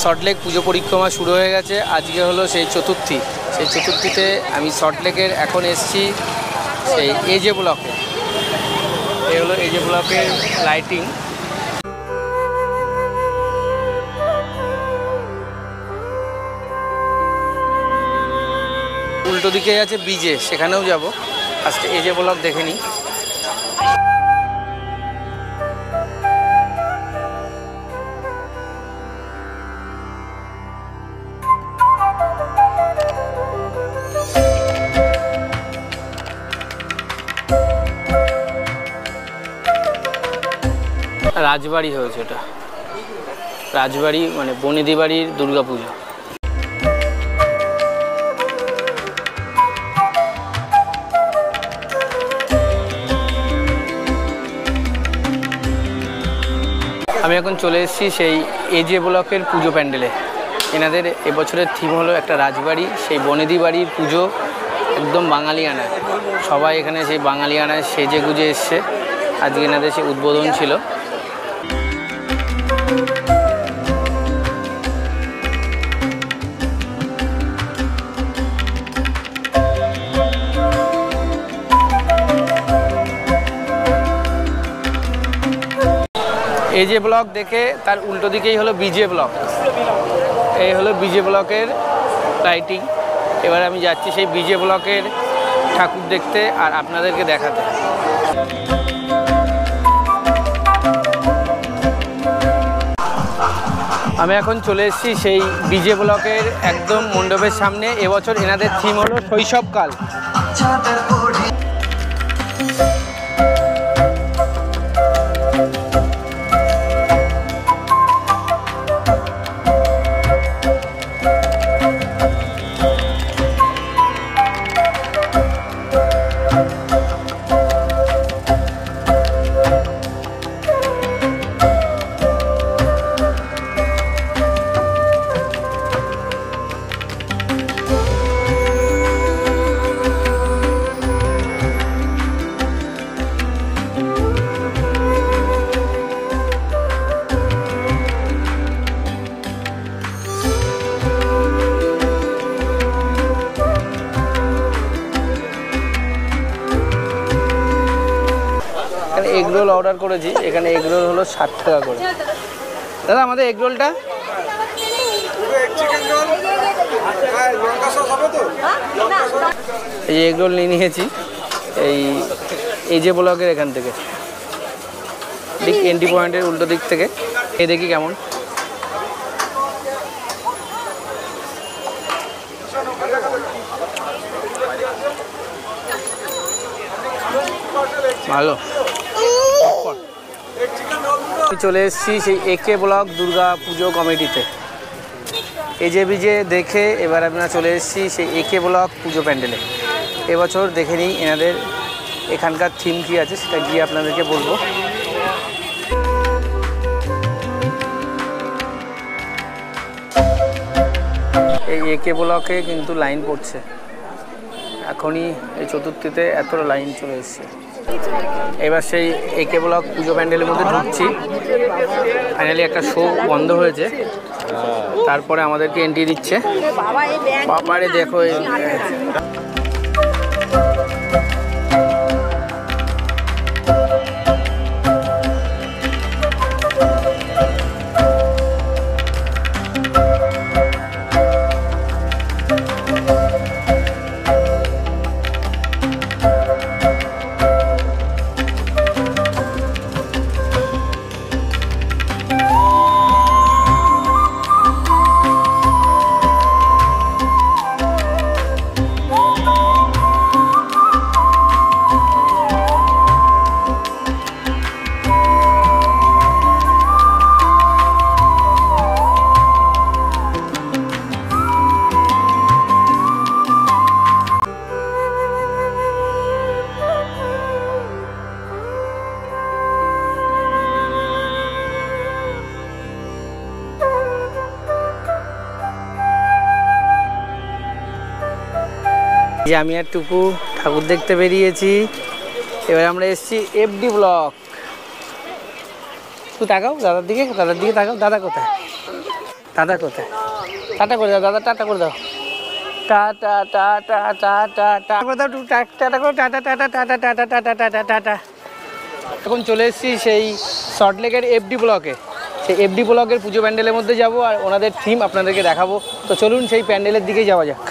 সল্টলেক পুজো পরিক্রমা শুরু হয়ে গেছে। আজকে হলো সেই চতুর্থী। সেই চতুর্থীতে আমি সল্টলেকের এখন এসেছি সেই এজে ব্লকে। এই হলো এজে ব্লকের লাইটিং। উল্টো দিকে আছে বিজে, সেখানেও যাব। আজকে এজে ব্লক দেখে নিই। রাজবাড়ি হয়েছে, এটা রাজবাড়ি মানে বনেদি বাড়ির দুর্গাপুজো। আমি এখন চলে এসেছি সেই এজে ব্লকের পুজো প্যান্ডেলে। এনাদের এবছরের থিম হলো একটা রাজবাড়ি, সেই বনেদি বাড়ির পুজো, একদম বাঙালিয়ানায়। সবাই এখানে সেই বাঙালিয়ানায় সেজে গুজে এসছে। আজকে এনাদের সেই উদ্বোধন ছিল। এজে ব্লক দেখে তার উল্টো দিকেই হলো বিজে ব্লক। এই হলো বিজে ব্লকের লাইটিং। এবার আমি যাচ্ছি সেই বিজে ব্লকের ঠাকুর দেখতে আর আপনাদেরকে দেখাতে। আমি এখন চলে এসেছি সেই বিজে ব্লকের একদম মণ্ডপের সামনে। এবছর এনাদের থিম হলো শৈশবকাল। এগরোল অর্ডার করেছি। এখানে এগরোল হলো 60 টাকা করে। দাদা আমাদের এগরোলটা এই এগরোল নিয়ে নিয়েছি এই যে ব্লকের এখান থেকে, ঠিক এন্ট্রি পয়েন্টের উল্টো দিক থেকে। এই দেখি কেমন। ভালো। চলে এসেছি সেই একে ব্লক দুর্গা পুজো কমিটিতে। এজে বিজে দেখে এবার আপনারা চলে এসেছি সেই একে ব্লক পুজো প্যান্ডেলে। এবছর দেখে নিই এনাদের এখানকার থিম কী আছে, সেটা গিয়ে আপনাদেরকে বলবো। এই একে ব্লকে কিন্তু লাইন পড়ছে এখনই। এই চতুর্থীতে এতটা লাইন চলে এসছে। এবার সেই একে ব্লক পুজো প্যান্ডেলের মধ্যে ঢুকছি। ফাইনালি একটা শো বন্ধ হয়েছে, তারপরে আমাদেরকে এন্ট্রি দিচ্ছে। বাবারে দেখো, যে আমি আর টুকু ঠাকুর দেখতে বেরিয়েছি। এবার আমরা এসেছি এফডি ব্লক। তুই তাকাও দাদার দিকে, তাকাও। দাদা কোথায়? দাদা কোথায়? টাটা করে দাও দাদা, টাটা করে দাও, টাটা টাটা টাটা টাটা করে দাও, টাটা করে tata tata tata tata tata tata tata. এখন চলে এসেছি সেই সল্টলেকের এফডি ব্লকে। সেই এফডি ব্লকের পুজো প্যান্ডেলের মধ্যে যাব আর ওনাদের থিম আপনাদেরকে দেখাবো। তো চলুন সেই প্যান্ডেলের দিকেই যাওয়া যাক।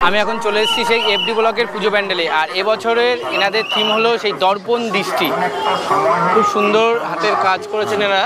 আমি এখন চলে এসেছি সেই এফডি ব্লকের পুজো প্যান্ডেলে। আর এবছরের এনাদের থিম হলো সেই দর্পণ দৃষ্টি। খুব সুন্দর হাতের কাজ করেছেন এরা।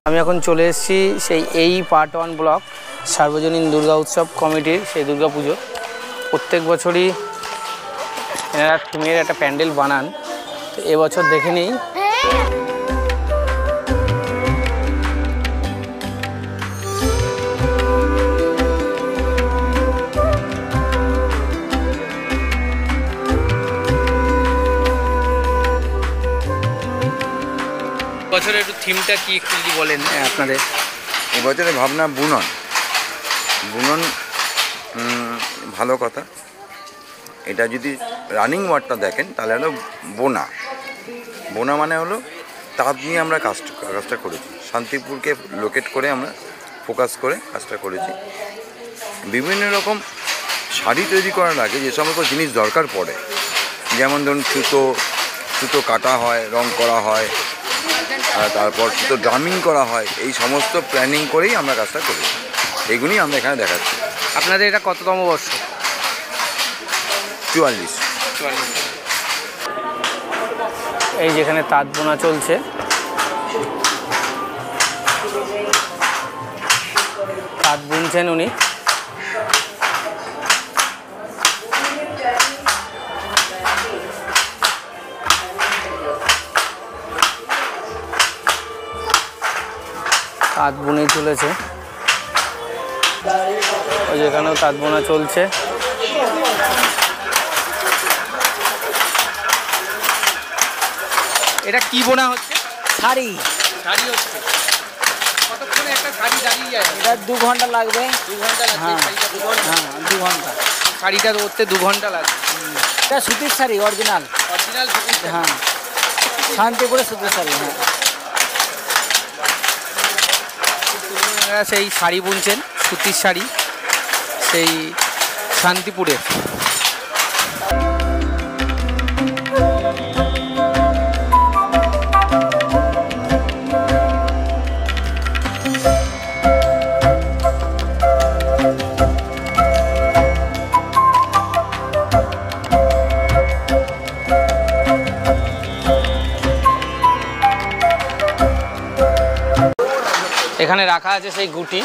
আমি এখন চলে এসেছি সেই পার্ট 1 ব্লক সার্বজনীন দুর্গা উৎসব কমিটির সেই দুর্গা পুজো। প্রত্যেক বছরই এনারা থিমের একটা প্যান্ডেল বানান। তো এবছর দেখে নিই। বছরের একটু থিমটা কি একটু যদি বলেন আপনাদের। এবছরের ভাবনা বুনন বুনন ভালো কথা। এটা যদি রানিং ওয়ার্ডটা দেখেন তাহলে হলো বোনা। বোনা মানে হলো তাঁত নিয়ে আমরা কাজটা করেছি। শান্তিপুরকে লোকেট করে আমরা ফোকাস করে কাজটা করেছি। বিভিন্ন রকম শাড়ি তৈরি করার আগে যে সমস্ত জিনিস দরকার পড়ে, যেমন ধরুন সুতো কাটা হয়, রং করা হয়, আর তারপর সুতো ড্রামিং করা হয়, এই সমস্ত প্ল্যানিং করেই আমরা কাজটা করেছি। এগুলি আমরা এখানে দেখাচ্ছি। আপনাদের এটা কততম বর্ষ? 44। এই যেখানে তাঁত বোনা চলছে। তাঁত বুনছেন উনি। তাঁত বুনেই চলেছে। ওই যেখানেও তাঁত বোনা চলছে। এটা কি বোনা হচ্ছে? শাড়ি হচ্ছে। কতক্ষণে একটা শাড়ি দাঁড়িয়ে যায়? এটা 2 ঘন্টা লাগবে। 2 ঘন্টা লাগবে? শাড়িটা 2 ঘন্টা? হ্যাঁ 2 ঘন্টা। শাড়িটা করতে 2 ঘন্টা লাগবে। এটা সুতির শাড়ি অরিজিনাল। হ্যাঁ শান্তিপুরের সুতির শাড়ি। হ্যাঁ সেই শাড়ি বুনছেন, সুতির শাড়ি, সেই শান্তিপুরের। এখানে রাখা আছে সেই গুটি।